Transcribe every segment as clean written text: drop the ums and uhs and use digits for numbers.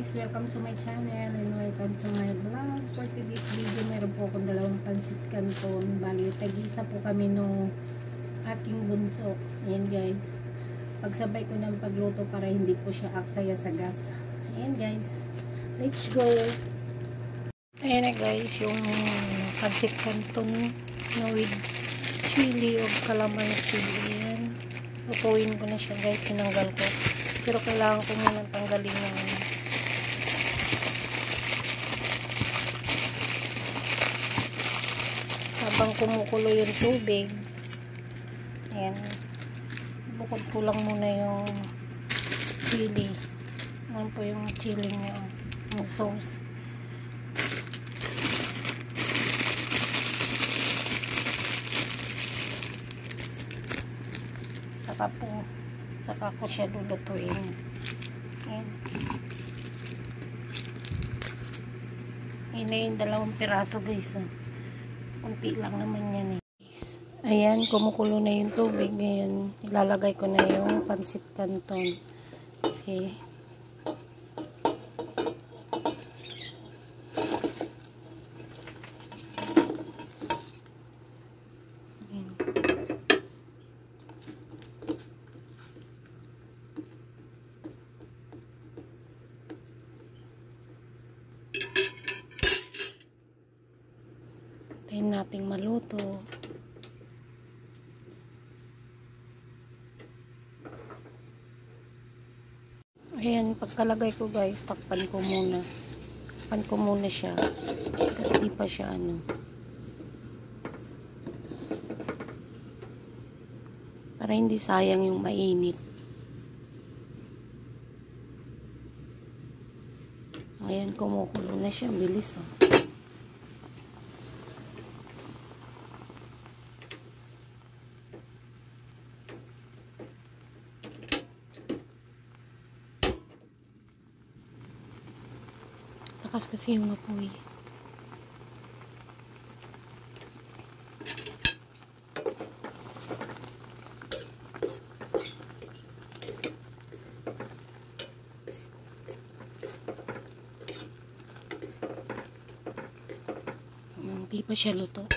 guys, welcome to my channel and welcome to my vlog. For today's video, meron po akong dalawang pansit canton. Bali, tag-isa po kami nung aking bunso. Ayan guys, pagsabay ko ng pagluto para hindi po siya aksaya sa gas. Ayan guys, let's go. Ayan na guys, yung pansit canton na with chili o calamansi. Ayan, lutuin ko na siya guys, tinanggal ko. Pero kailangan ko muna tanggalin yung habang kumukulo yung tubig. Ayan, bukod ko lang muna yung chili. Ayan po yung chili niya, yung sauce. Saka ko siya lulutuin. Ayan. Ayan na yung dalawang piraso guys. Kunti lang naman yan eh. Ayan, kumukulo na yung tubig. Ngayon, ilalagay ko na yung pansit canton. Kasi tayo nating maluto. Ayan, pagkalagay ko guys, takpan ko muna. Takpan ko muna siya. Hindi pa siya para hindi sayang yung mainit. Ayan, kumukulo na siya. Bilis oh. Lakas kasi yung apoy. Hindi pa siya luto.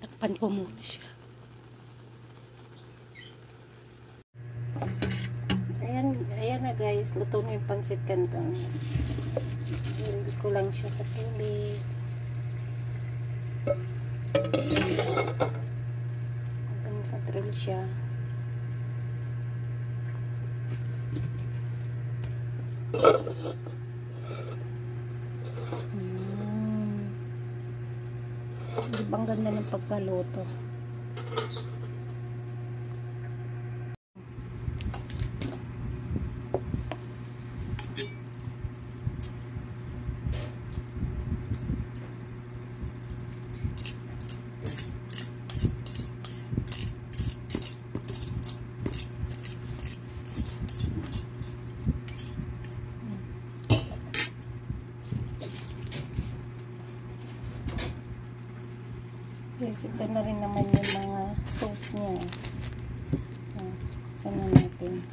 Takpan ko muna siya. Ayan na guys, luto na yung pansit canton. Hindi ko lang siya sa tubig. Hanggang katril siya. Di ba ang ganda ng pagkaluto? Yes, ito na rin naman yung mga sauce niya. Sana natin.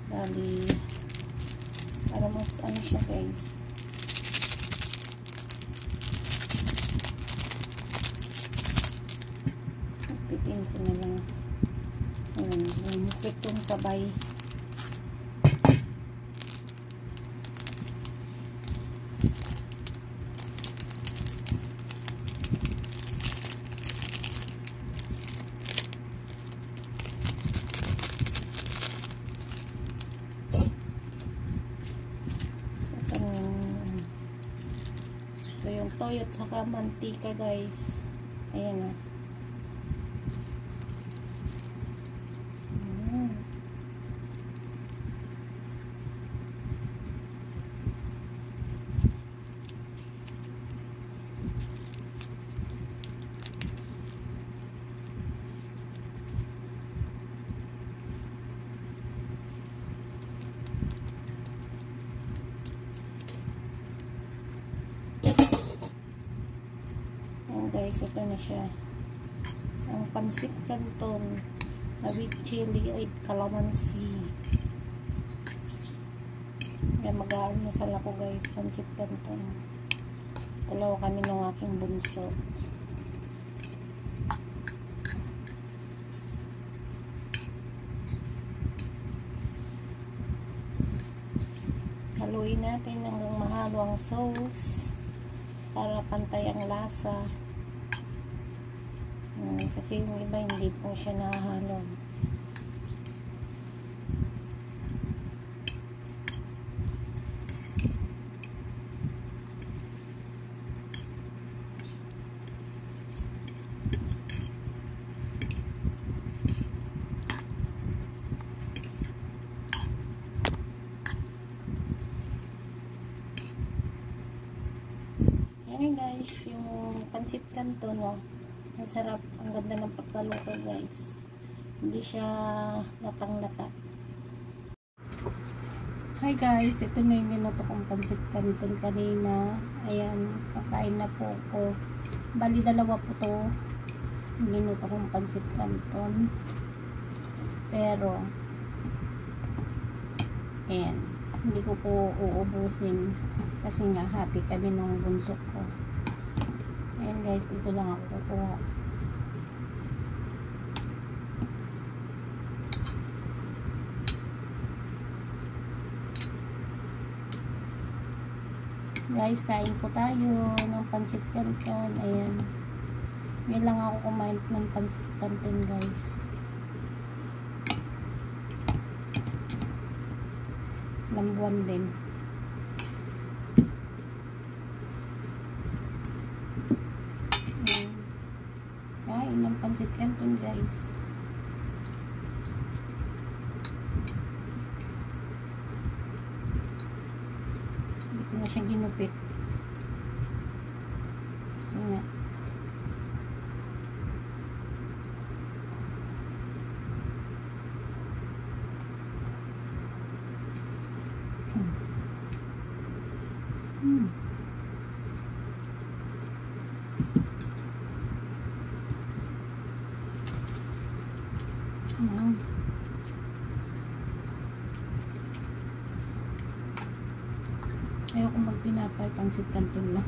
Dali. Para mas ano siya guys. Pitin ko na lang. Yung pitong sabay. So yung toyo at saka mantika guys. Ayan o. Guys, ito na siya. Ang pansit canton with chili at calamansi. Kaya mag-aalmusal ako guys, pansit canton. Dalawa kami ng aking bunso. Haluin natin hanggang mahalo ang sauce para pantay ang lasa. Kasi yung iba hindi po siya nahalo. Ayan guys, yung pansit canton, wow. Ang sarap, ang ganda ng pagkaluto guys. Hindi siya latang-lata. Hi guys, ito na yung minuto kong pansit canton kanina. Ayan, pakain na po ko. Bali dalawa po to. Minuto kong pansit canton. Pero, ayan, hindi ko po uubusin. Kasi nga, hati kami ng bunso ko. Ayan guys, ito lang ako kukuha. Guys, kain po tayo ng pansit canton. Ayan. Ngayon lang ako kumain ng pansit canton guys. Lambuan din. Kain ng pansit canton guys. Hindi ko na siya ginupit. Kasi nga ayoko magpinapay, pansit canton lang.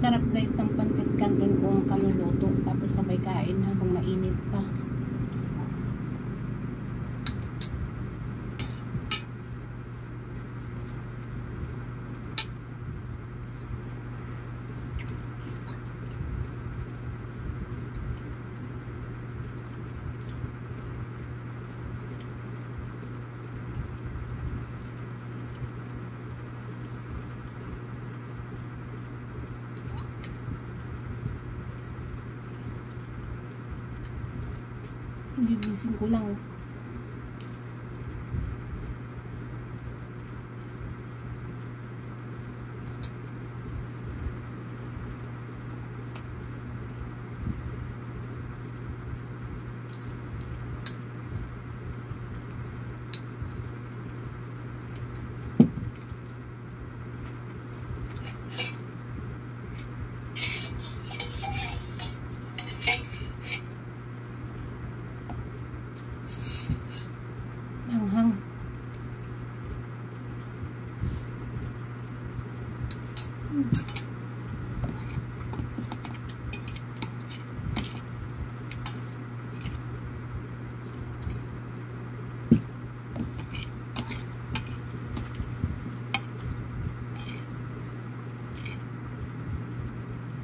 Sarap guys ang pansit canton kung kaluluto tapos sabay kain habang mainit pa. Gigising ko lang. Hanghang.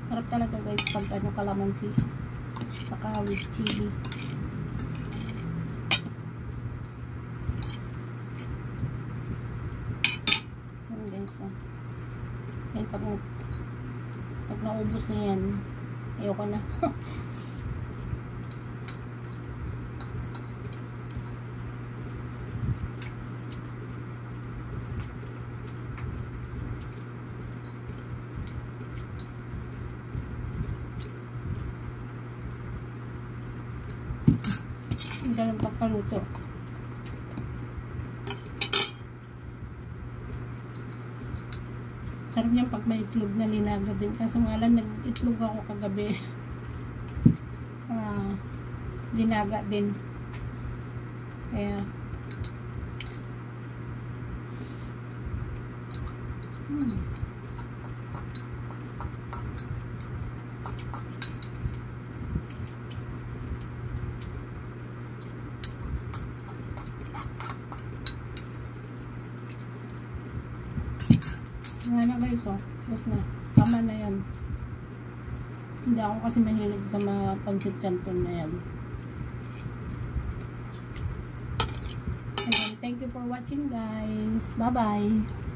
Sarap talaga guys pag ano kalamansi saka with chili. Yan, pag naubos na yan, ayoko na. dalawang pagkaluto. Sarap niyan pag may itlog na linaga din. Kaso nga lang, nag-itlog ako kagabi. Linaga din. Kaya nga na guys, tapos na, tama na yan. Hindi ako kasi mahilig sa mga pancit canton na yan. Again, thank you for watching guys. Bye bye.